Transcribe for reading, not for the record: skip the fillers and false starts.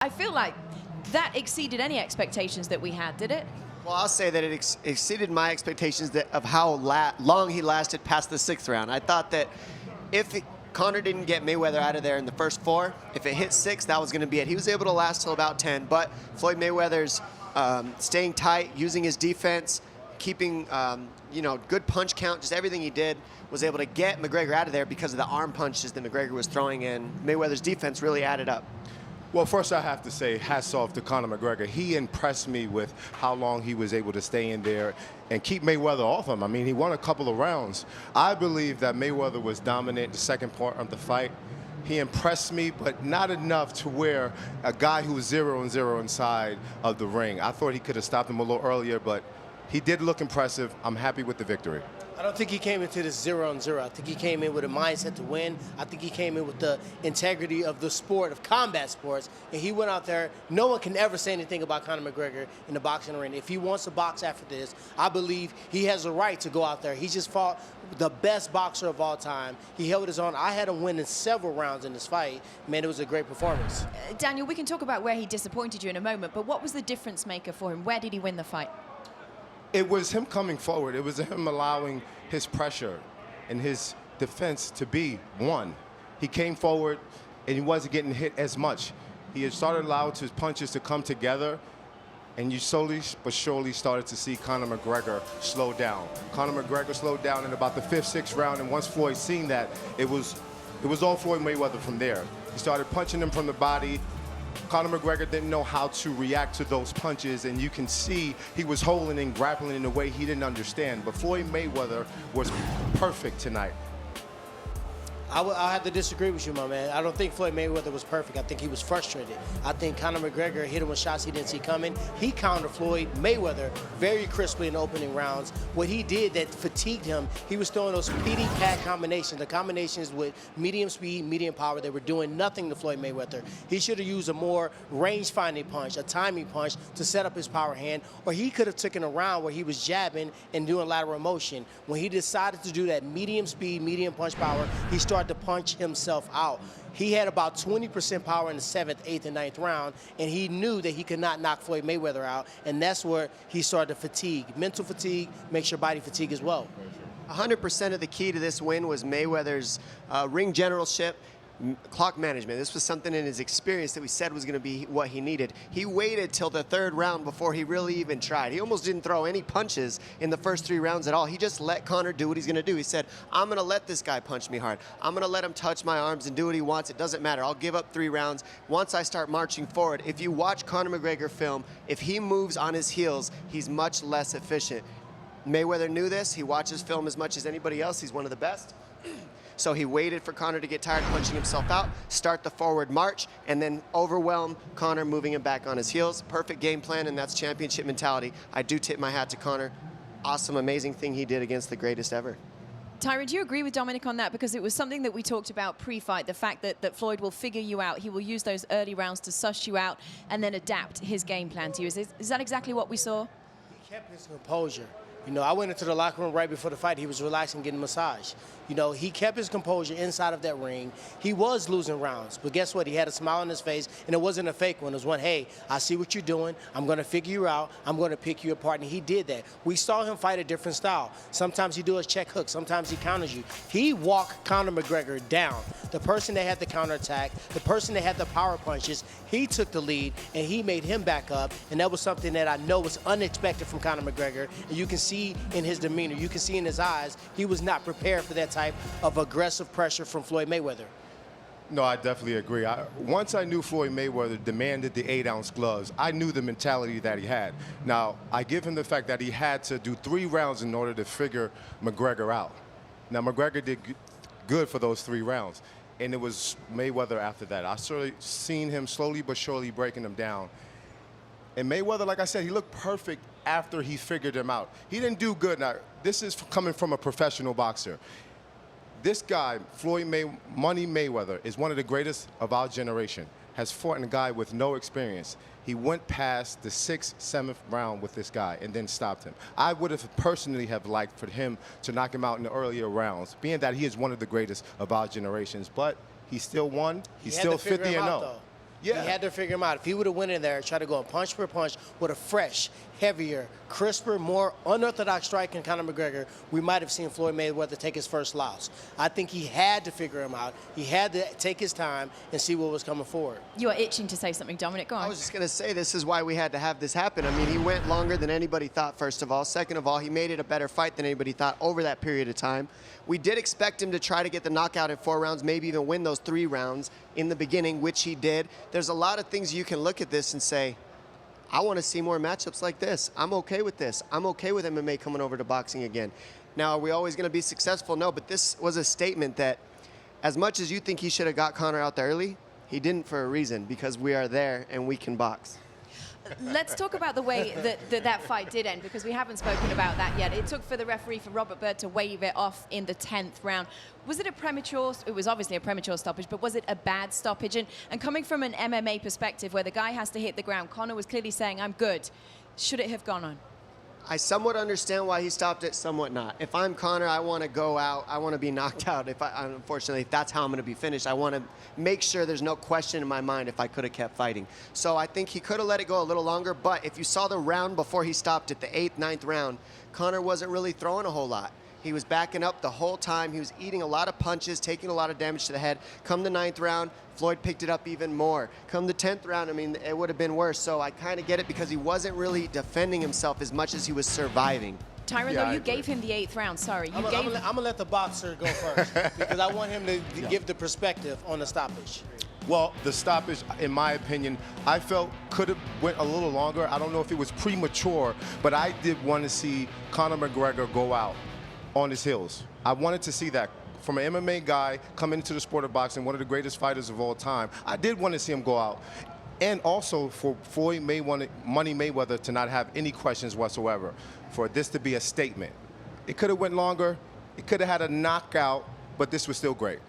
I feel like that exceeded any expectations that we had, did it? Well, I'll say that it exceeded my expectations of how long he lasted past the 6th round. I thought that if Conor didn't get Mayweather out of there in the first 4, if it hit 6, that was going to be it. He was able to last till about 10, but Floyd Mayweather's staying tight, using his defense, keeping good punch count, just everything he did was able to get McGregor out of there because of the arm punches that McGregor was throwing in. Mayweather's defense really added up. Well, first I have to say hats off to Conor McGregor. He impressed me with how long he was able to stay in there and keep Mayweather off him. I mean, he won a couple of rounds. I believe that Mayweather was dominant in the second part of the fight. He impressed me, but not enough to where a guy who was 0-0 inside of the ring. I thought he could have stopped him a little earlier, but he did look impressive. I'm happy with the victory. I don't think he came into this 0-0. I think he came in with a mindset to win. I think he came in with the integrity of the sport, of combat sports, and he went out there. No one can ever say anything about Conor McGregor in the boxing ring. If he wants to box after this, I believe he has a right to go out there. He just fought the best boxer of all time. He held his own. I had him winning several rounds in this fight. Man, it was a great performance. Daniel, we can talk about where he disappointed you in a moment, but what was the difference maker for him? Where did he win the fight? It was him coming forward. It was him allowing his pressure and his defense to be one. He came forward and he wasn't getting hit as much. He had started allowing his punches to come together, and you slowly but surely started to see Conor McGregor slow down. Conor McGregor slowed down in about the 5th, 6th round, and once Floyd seen that, it was all Floyd Mayweather from there. He started punching him from the body. Conor McGregor didn't know how to react to those punches, and you can see he was holding and grappling in a way he didn't understand. But Floyd Mayweather was perfect tonight. I'll have to disagree with you, my man. I don't think Floyd Mayweather was perfect. I think he was frustrated. I think Conor McGregor hit him with shots he didn't see coming. He countered Floyd Mayweather very crisply in the opening rounds. What he did that fatigued him, he was throwing those pity-pat combinations, the combinations with medium speed, medium power. They were doing nothing to Floyd Mayweather. He should have used a more range-finding punch, a timing punch to set up his power hand, or he could have taken a round where he was jabbing and doing lateral motion. When he decided to do that medium speed, medium punch power, he started to punch himself out. He had about 20% power in the 7th, 8th, and 9th round, and he knew that he could not knock Floyd Mayweather out, and that's where he started to fatigue. Mental fatigue makes your body fatigue as well. 100% of the key to this win was Mayweather's ring generalship, clock management. This was something in his experience that we said was going to be what he needed. He waited till the 3rd round before he really even tried. He almost didn't throw any punches in the first 3 rounds at all. He just let Conor do what he's going to do. He said, I'm going to let this guy punch me hard. I'm going to let him touch my arms and do what he wants. It doesn't matter. I'll give up 3 rounds once I start marching forward. If you watch Conor McGregor film, if he moves on his heels, he's much less efficient. Mayweather knew this. He watches film as much as anybody else. He's one of the best. So he waited for Conor to get tired punching himself out, start the forward march, and then overwhelm Conor, moving him back on his heels. Perfect game plan, and that's championship mentality. I do tip my hat to Conor. Awesome, amazing thing he did against the greatest ever. Tyron, do you agree with Dominic on that? Because it was something that we talked about pre-fight, the fact that Floyd will figure you out. He will use those early rounds to suss you out and then adapt his game plan to you. Is that exactly what we saw? He kept his composure. You know, I went into the locker room right before the fight. He was relaxing, getting a massage. You know, he kept his composure inside of that ring. He was losing rounds, but guess what? He had a smile on his face, and it wasn't a fake one. It was one, hey, I see what you're doing. I'm going to figure you out. I'm going to pick you apart, and he did that. We saw him fight a different style. Sometimes he do a check hook. Sometimes he counters you. He walked Conor McGregor down. The person that had the counterattack, the person that had the power punches, he took the lead, and he made him back up, and that was something that I know was unexpected from Conor McGregor, and you can see in his demeanor, you can see in his eyes, he was not prepared for that type of aggressive pressure from Floyd Mayweather. No, I definitely agree. Once I knew Floyd Mayweather demanded the 8-ounce gloves, I knew the mentality that he had. Now, I give him the fact that he had to do 3 rounds in order to figure McGregor out. Now, McGregor did good for those 3 rounds, and it was Mayweather after that. I certainly seen him slowly but surely breaking him down. And Mayweather, like I said, he looked perfect after he figured him out. He didn't do good. Now, this is coming from a professional boxer. This guy, Floyd Money Mayweather, is one of the greatest of our generation, has fought a guy with no experience. He went past the 6th, 7th round with this guy and then stopped him. I would have personally have liked for him to knock him out in the earlier rounds, being that he is one of the greatest of our generations. But he still won. He's still 50-0. Yeah. He had to figure him out. If he would have went in there and tried to go punch for punch with a fresh, heavier, crisper, more unorthodox strike in Conor McGregor, we might have seen Floyd Mayweather take his first loss. I think he had to figure him out. He had to take his time and see what was coming forward. You are itching to say something, Dominic. Go on. I was just going to say this is why we had to have this happen. I mean, he went longer than anybody thought, first of all. Second of all, he made it a better fight than anybody thought over that period of time. We did expect him to try to get the knockout in 4 rounds, maybe even win those 3 rounds in the beginning, which he did. There's a lot of things you can look at this and say, I want to see more matchups like this. I'm okay with this. I'm okay with MMA coming over to boxing again. Now, are we always going to be successful? No, but this was a statement that as much as you think he should have got Conor out there early, he didn't for a reason, because we are there and we can box. Let's talk about the way that fight did end, because we haven't spoken about that yet. It took for the referee, for Robert Byrd, to wave it off in the 10th round. Was it a premature, it was obviously a premature stoppage, but was it a bad stoppage? And coming from an MMA perspective where the guy has to hit the ground, Conor was clearly saying, I'm good. Should it have gone on? I somewhat understand why he stopped it, somewhat not. If I'm Conor, I want to go out. I want to be knocked out. Unfortunately, if that's how I'm going to be finished, I want to make sure there's no question in my mind if I could have kept fighting. So I think he could have let it go a little longer, but if you saw the round before he stopped it, the 8th, 9th round, Conor wasn't really throwing a whole lot. He was backing up the whole time. He was eating a lot of punches, taking a lot of damage to the head. Come the 9th round, Floyd picked it up even more. Come the 10th round, I mean, it would have been worse. So I kind of get it, because he wasn't really defending himself as much as he was surviving. Tyron, Yeah, though, you agree. gave him the 8th round. Sorry, I'm going to let the boxer go first because I want him to give the perspective on the stoppage. Well, the stoppage, in my opinion, I felt could have went a little longer. I don't know if it was premature, but I did want to see Conor McGregor go out on his heels. I wanted to see that. From an MMA guy coming into the sport of boxing, one of the greatest fighters of all time, I did want to see him go out. And also for Floyd Mayweather to not have any questions whatsoever, for this to be a statement. It could have went longer, it could have had a knockout, but this was still great.